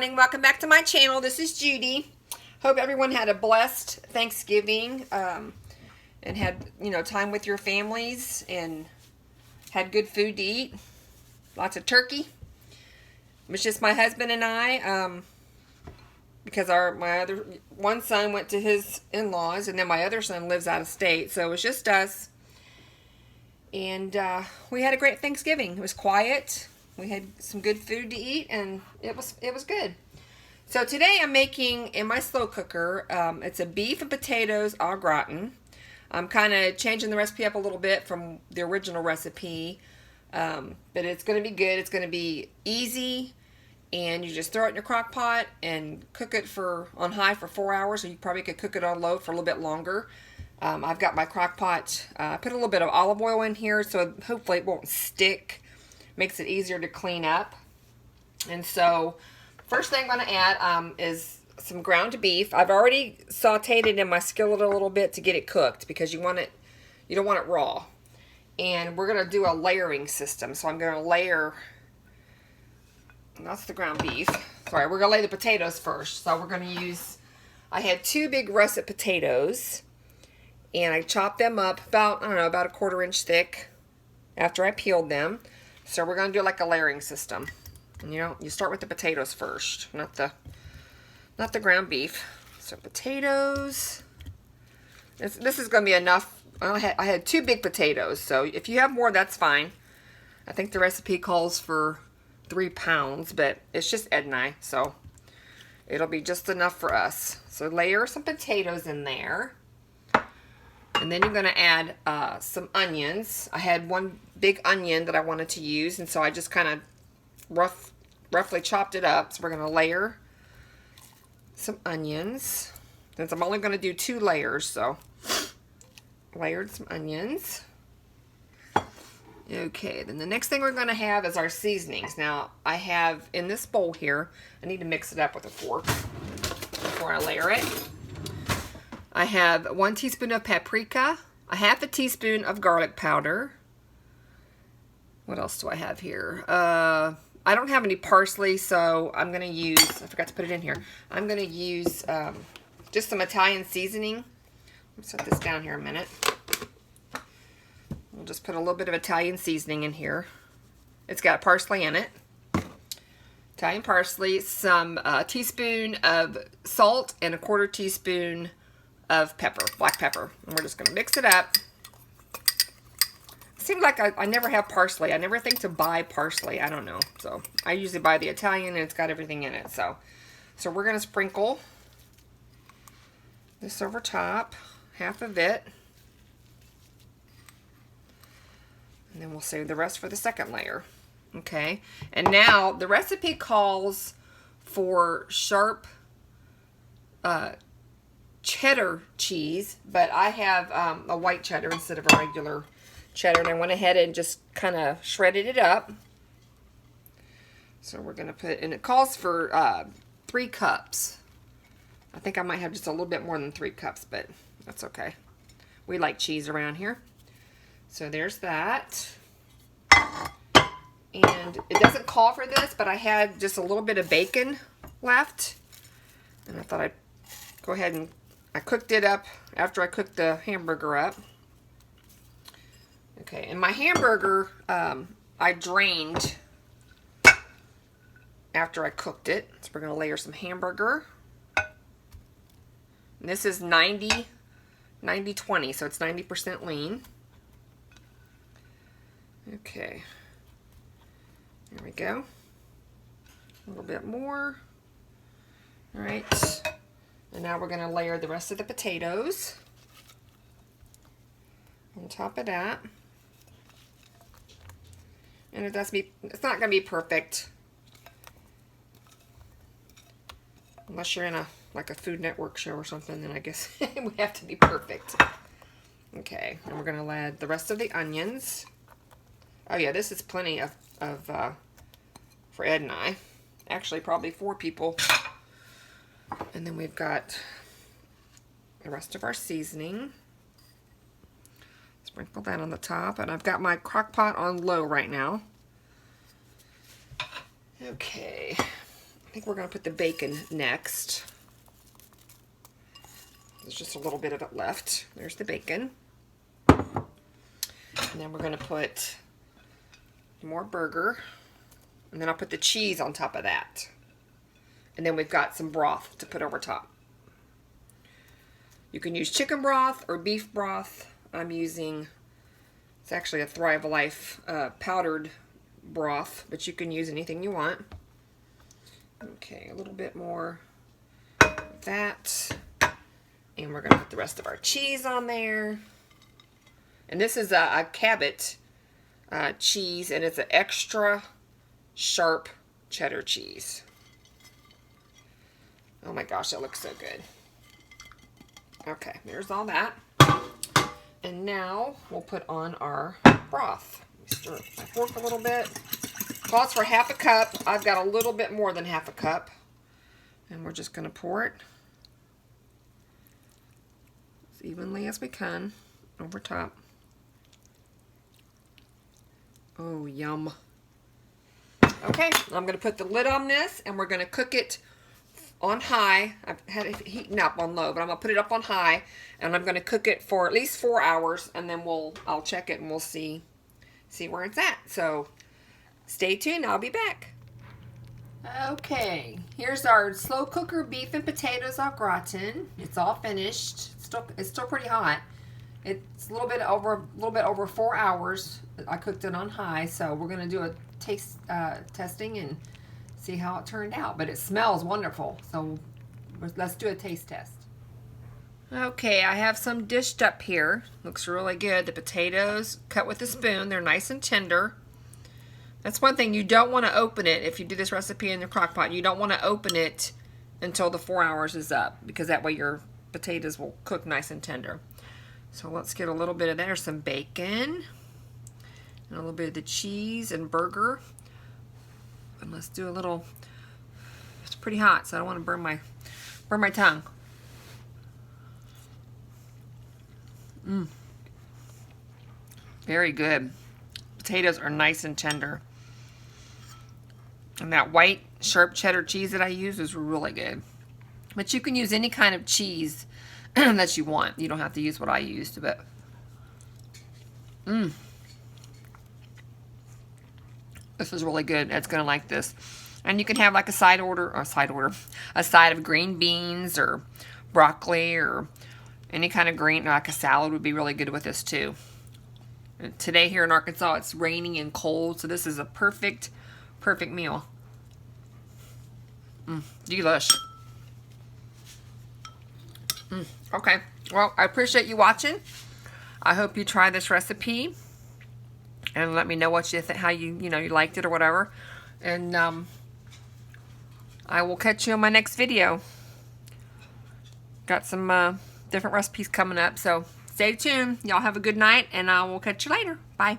morning. Welcome back to my channel. This is Judy. Hope everyone had a blessed Thanksgiving and had, time with your families and had good food to eat. Lots of turkey. It was just my husband and I because my other one son went to his in-laws, and then my other son lives out of state, so it was just us. And we had a great Thanksgiving. It was quiet. We had some good food to eat, and it was good. So today I'm making, in my slow cooker, it's a beef and potatoes au gratin. I'm kind of changing the recipe up a little bit from the original recipe, but it's going to be good. It's going to be easy, and you just throw it in your crock pot and cook it on high for 4 hours, or you probably could cook it on low for a little bit longer. I've got my crock pot, put a little bit of olive oil in here, so hopefully it won't stick. Makes it easier to clean up. And so first thing I'm going to add is some ground beef. I've already sauteed it in my skillet a little bit to get it cooked, because you don't want it raw. And we're going to do a layering system. So I'm going to layer, that's the ground beef. Sorry, we're going to lay the potatoes first. So we're going to use, I had 2 big russet potatoes, and I chopped them up about a 1/4 inch thick after I peeled them. So we're going to do like a layering system. And, you start with the potatoes first, not the ground beef. So potatoes. This is going to be enough. I had 2 big potatoes, so if you have more, that's fine. I think the recipe calls for 3 pounds, but it's just Ed and I, so it'll be just enough for us. So layer some potatoes in there. And then you're going to add some onions. I had 1 big onion that I wanted to use, and so I just kind of roughly chopped it up. So we're going to layer some onions. Since I'm only going to do 2 layers, so layered some onions. Okay, then the next thing we're going to have is our seasonings. Now, I have in this bowl here, I need to mix it up with a fork before I layer it. I have 1 teaspoon of paprika, a 1/2 teaspoon of garlic powder. What else do I have here? I don't have any parsley, so I'm going to use, I forgot to put it in here. I'm going to use just some Italian seasoning. Let me set this down here a minute. We'll just put a little bit of Italian seasoning in here. It's got parsley in it. Italian parsley, some teaspoon of salt, and a 1/4 teaspoon of pepper, black pepper. And we're just going to mix it up. It seems like I never have parsley. I never think to buy parsley. I don't know. So I usually buy the Italian, and it's got everything in it. So we're going to sprinkle this over top, 1/2 of it. And then we'll save the rest for the second layer. Okay. And now the recipe calls for sharp cheddar cheese, but I have a white cheddar instead of a regular cheddar, and I went ahead and just kind of shredded it up. So we're going to put, and it calls for 3 cups. I think I might have just a little bit more than 3 cups, but that's okay. We like cheese around here. So there's that. And it doesn't call for this, but I had just a little bit of bacon left, and I thought I'd go ahead and I cooked it up after I cooked the hamburger up. Okay, and my hamburger, I drained after I cooked it. So we're going to layer some hamburger. And this is 90-20, so it's 90% lean. Okay. There we go. A little bit more. All right. And now we're going to layer the rest of the potatoes on top of that. And it's not going to be perfect unless you're in a Food Network show or something. Then I guess we have to be perfect. Okay, and we're going to add the rest of the onions. Oh yeah, this is plenty for Ed and I. Actually, probably 4 people. And then we've got the rest of our seasoning. Sprinkle that on the top. And I've got my crock pot on low right now. Okay. I think we're going to put the bacon next. There's just a little bit of it left. There's the bacon. And then we're going to put more burger. And then I'll put the cheese on top of that. And then we've got some broth to put over top. You can use chicken broth or beef broth. I'm using, it's actually a Thrive Life powdered broth, but you can use anything you want. Okay, a little bit more of that. And we're going to put the rest of our cheese on there. And this is a Cabot cheese, and it's an extra sharp cheddar cheese. Oh my gosh, that looks so good. Okay, there's all that. And now we'll put on our broth. Let me stir it with my fork a little bit. Calls for half a cup. I've got a little bit more than half a cup. And we're just going to pour it as evenly as we can over top. Oh, yum. Okay, I'm going to put the lid on this, and we're going to cook it on high. I've had it heating up on low, but I'm going to put it up on high, and I'm going to cook it for at least 4 hours, and then I'll check it, and we'll see where it's at. So stay tuned. I'll be back. Okay, here's our slow cooker beef and potatoes au gratin. It's all finished. It's still pretty hot. It's a little bit over 4 hours. I cooked it on high, so we're going to do a taste testing and see how it turned out. But it smells wonderful, so let's do a taste test. Okay, I have some dished up here. Looks really good. The potatoes cut with a spoon. They're nice and tender. That's one thing. You don't want to open it if you do this recipe in the crock pot. You don't want to open it until the 4 hours is up, because that way your potatoes will cook nice and tender. So let's get a little bit of that. There's some bacon and a little bit of the cheese and burger. And let's do a little. It's pretty hot, so I don't want to burn my tongue. Very good. Potatoes are nice and tender. And that white sharp cheddar cheese that I use is really good. But you can use any kind of cheese that you want. You don't have to use what I used, but this is really good. Ed's gonna like this. And you can have like a side of green beans or broccoli or any kind of green, like a salad would be really good with this too. And today here in Arkansas, it's rainy and cold, so this is a perfect meal. Delish. Okay, well, I appreciate you watching. I hope you try this recipe and let me know what you think, how you liked it or whatever. And I will catch you on my next video. Got some different recipes coming up, so stay tuned. Y'all have a good night, and I will catch you later. Bye.